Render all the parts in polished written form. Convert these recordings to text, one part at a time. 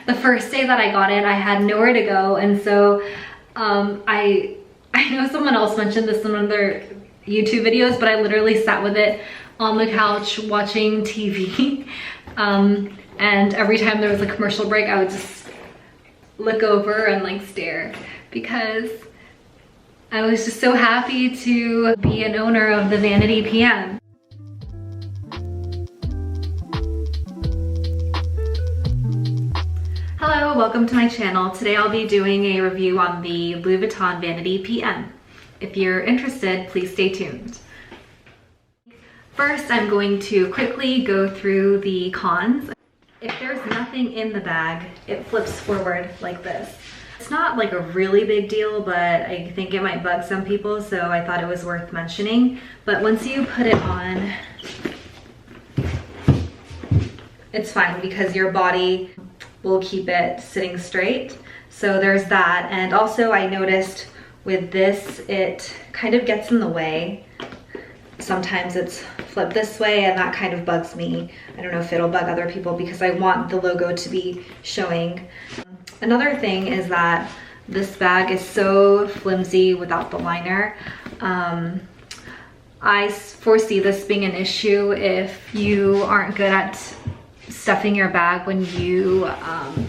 The first day that I got it, I had nowhere to go, and so I know someone else mentioned this in one of their YouTube videos, but I literally sat with it on the couch watching TV. And every time there was a commercial break, I would just look over and like stare, because I was just so happy to be an owner of the Vanity PM. Hello, welcome to my channel. Today I'll be doing a review on the Louis Vuitton Vanity PM. If you're interested, please stay tuned. First, I'm going to quickly go through the cons. If there's nothing in the bag, it flips forward like this. It's not like a really big deal, but I think it might bug some people, so I thought it was worth mentioning. But once you put it on, it's fine because your body will keep it sitting straight. So there's that. And also I noticed with this, it kind of gets in the way. Sometimes it's flipped this way and that kind of bugs me. I don't know if it'll bug other people because I want the logo to be showing. Another thing is that this bag is so flimsy without the liner. I foresee this being an issue if you aren't good at stuffing your bag when you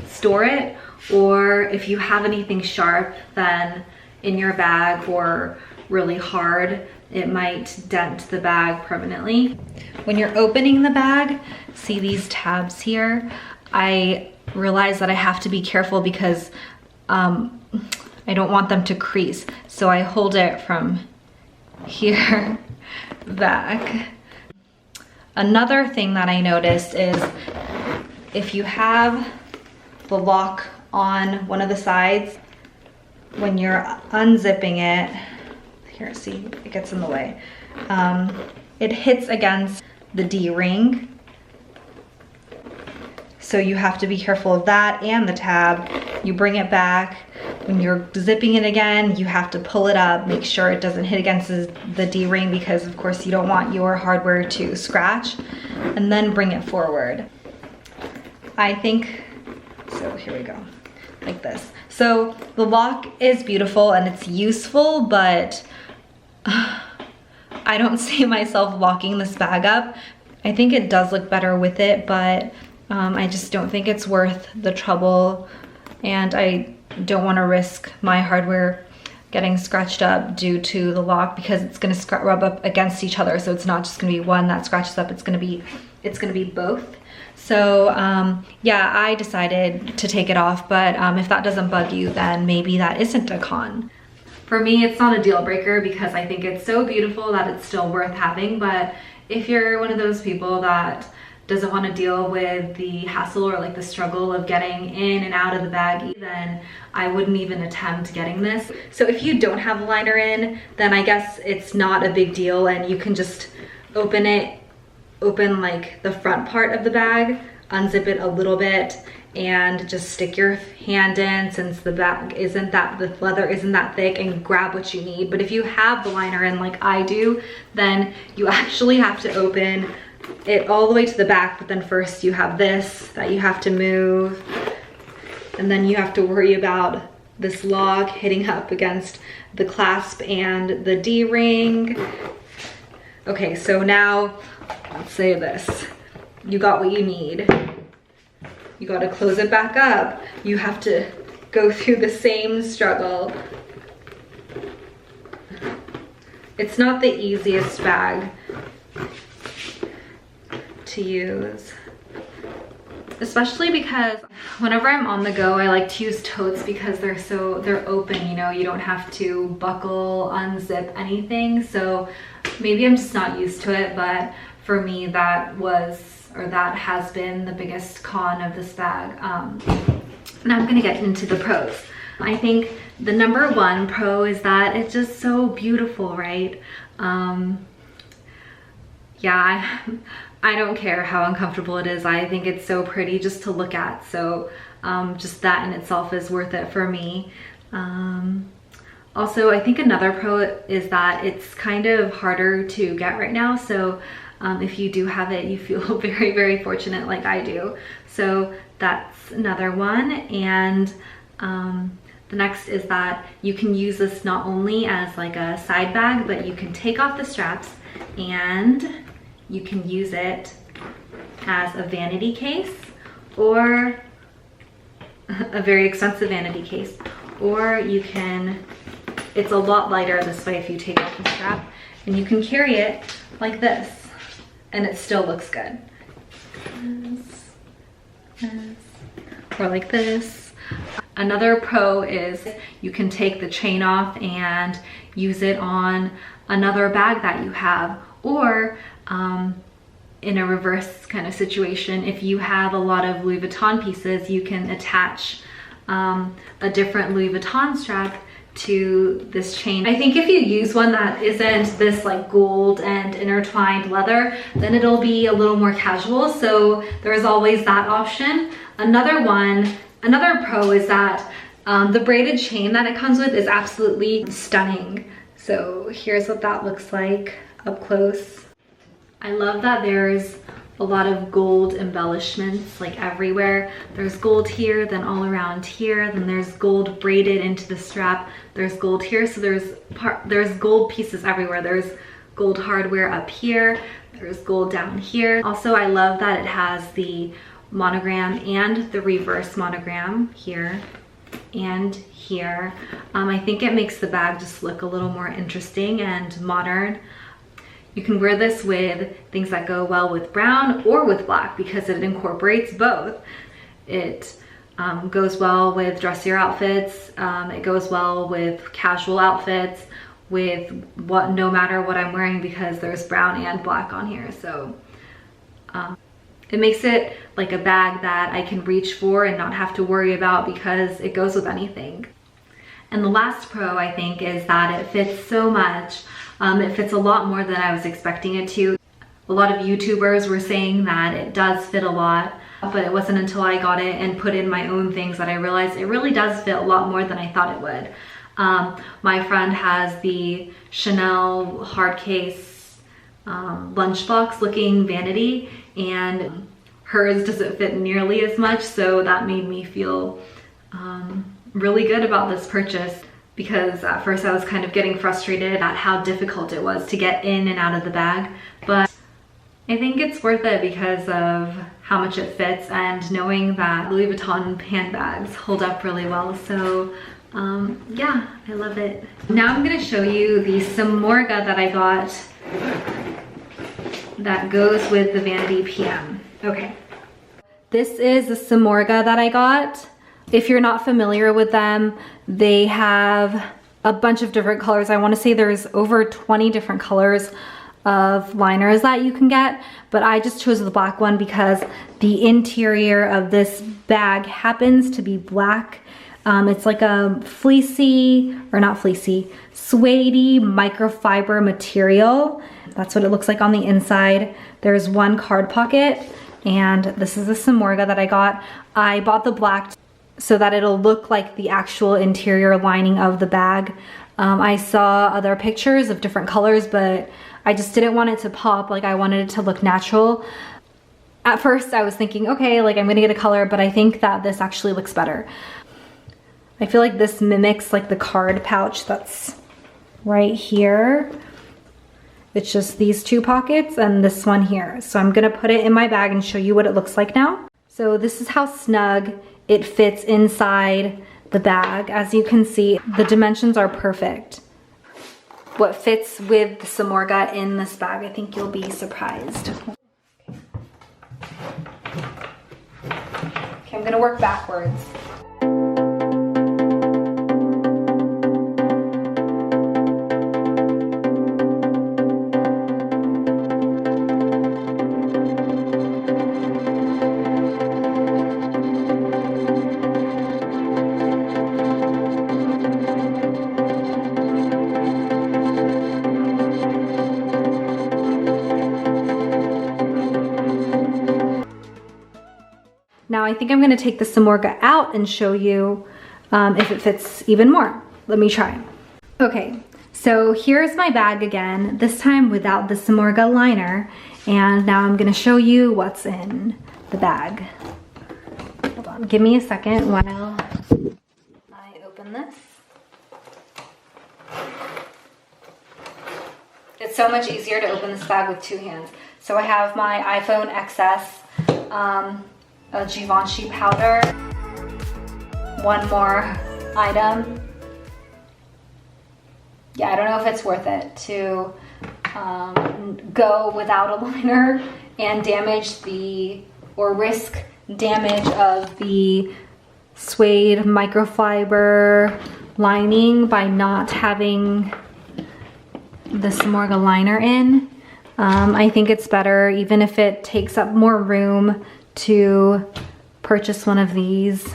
store it, or if you have anything sharp then in your bag or really hard, it might dent the bag permanently. When you're opening the bag, see these tabs here? I realize that I have to be careful because I don't want them to crease. So I hold it from here back. Another thing that I noticed is if you have the lock on one of the sides, when you're unzipping it, here, see, it gets in the way. It hits against the D-ring. So you have to be careful of that and the tab. You bring it back. When you're zipping it again, you have to pull it up, make sure it doesn't hit against the D-ring because of course you don't want your hardware to scratch, and then bring it forward. I think, so here we go, like this. So the lock is beautiful and it's useful, but I don't see myself locking this bag up. I think it does look better with it, but I just don't think it's worth the trouble, and I don't want to risk my hardware getting scratched up due to the lock because it's going to rub up against each other. So it's not just going to be one that scratches up, it's going to be both. So yeah, I decided to take it off, but if that doesn't bug you, then maybe that isn't a con. For me, it's not a deal breaker because I think it's so beautiful that it's still worth having. But if you're one of those people that doesn't want to deal with the hassle or like the struggle of getting in and out of the bag, then I wouldn't even attempt getting this. So if you don't have a liner in, then I guess it's not a big deal and you can just open like the front part of the bag, unzip it a little bit, and just stick your hand in since the bag isn't that, the leather isn't that thick, and grab what you need. But if you have the liner in like I do, then you actually have to open it all the way to the back, but then first you have this that you have to move, and then you have to worry about this log hitting up against the clasp and the D-ring. Okay, so now let's say this. You got what you need. You got to close it back up. You have to go through the same struggle. It's not the easiest bag to use, especially because whenever I'm on the go, I like to use totes because they're open, you know, you don't have to buckle, unzip anything. So maybe I'm just not used to it, but for me that has been the biggest con of this bag. Now I'm gonna get into the pros. I think the number one pro is that it's just so beautiful, right? Yeah, I don't care how uncomfortable it is. I think it's so pretty just to look at. So just that in itself is worth it for me. Also, I think another pro is that it's kind of harder to get right now. So if you do have it, you feel very, very fortunate like I do. So that's another one. And the next is that you can use this not only as like a side bag, but you can take off the straps and you can use it as a vanity case, or a very expensive vanity case, or you can, it's a lot lighter this way if you take off the strap, and you can carry it like this and it still looks good. Or like this. Another pro is you can take the chain off and use it on another bag that you have, or in a reverse kind of situation, if you have a lot of Louis Vuitton pieces, you can attach a different Louis Vuitton strap to this chain. I think if you use one that isn't this like gold and intertwined leather, then it'll be a little more casual, so there's always that option. Another pro is that the braided chain that it comes with is absolutely stunning. So here's what that looks like up close. I love that there's a lot of gold embellishments like everywhere. There's gold here, then all around here, then there's gold braided into the strap. There's gold here, so there's gold pieces everywhere. There's gold hardware up here. There's gold down here. Also, I love that it has the monogram and the reverse monogram here and here. I think it makes the bag just look a little more interesting and modern. You can wear this with things that go well with brown or with black because it incorporates both. It goes well with dressier outfits. It goes well with casual outfits, with no matter what I'm wearing, because there's brown and black on here. So it makes it like a bag that I can reach for and not have to worry about because it goes with anything. And the last pro, I think, is that it fits so much. It fits a lot more than I was expecting it to. A lot of YouTubers were saying that it does fit a lot, but it wasn't until I got it and put in my own things that I realized it really does fit a lot more than I thought it would. My friend has the Chanel hard case lunchbox looking vanity, and hers doesn't fit nearly as much, so that made me feel really good about this purchase, because at first I was kind of getting frustrated at how difficult it was to get in and out of the bag, but I think it's worth it because of how much it fits and knowing that Louis Vuitton handbags hold up really well. So yeah, I love it. Now I'm gonna show you the Samorga that I got that goes with the Vanity PM. Okay, this is the Samorga that I got. If you're not familiar with them, they have a bunch of different colors. I want to say there's over 20 different colors of liners that you can get, but I just chose the black one because the interior of this bag happens to be black. It's like a fleecy, or not fleecy, suede-y microfiber material. That's what it looks like on the inside. There's one card pocket, and this is the Samorga that I got. I bought the black so that it'll look like the actual interior lining of the bag. I saw other pictures of different colors, but I just didn't want it to pop. Like, I wanted it to look natural. At first I was thinking, okay, like I'm gonna get a color, but I think that this actually looks better. I feel like this mimics like the card pouch that's right here. It's just these two pockets and this one here. So I'm gonna put it in my bag and show you what it looks like now. So this is how snug it fits inside the bag. As you can see, the dimensions are perfect. What fits with the Samorga in this bag, I think you'll be surprised. Okay, I'm gonna work backwards. Now I think I'm gonna take the Samorga out and show you if it fits even more. Let me try. Okay, so here's my bag again, this time without the Samorga liner. And now I'm gonna show you what's in the bag. on, give me a second while I open this. It's so much easier to open this bag with two hands. So I have my iPhone XS, a Givenchy powder, one more item. Yeah, I don't know if it's worth it to go without a liner and risk damage of the suede microfiber lining by not having the Samorga liner in. I think it's better, even if it takes up more room, to purchase one of these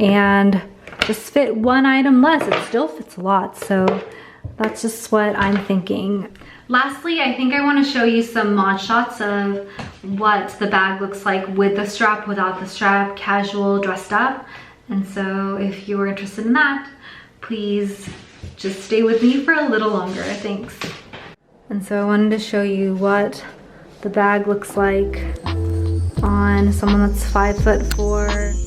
and just fit one item less. It still fits a lot, so that's just what I'm thinking. Lastly, I think I want to show you some mod shots of what the bag looks like with the strap, without the strap, casual, dressed up. And so if you are interested in that, please just stay with me for a little longer. Thanks. And so I wanted to show you what the bag looks like on someone that's 5'4".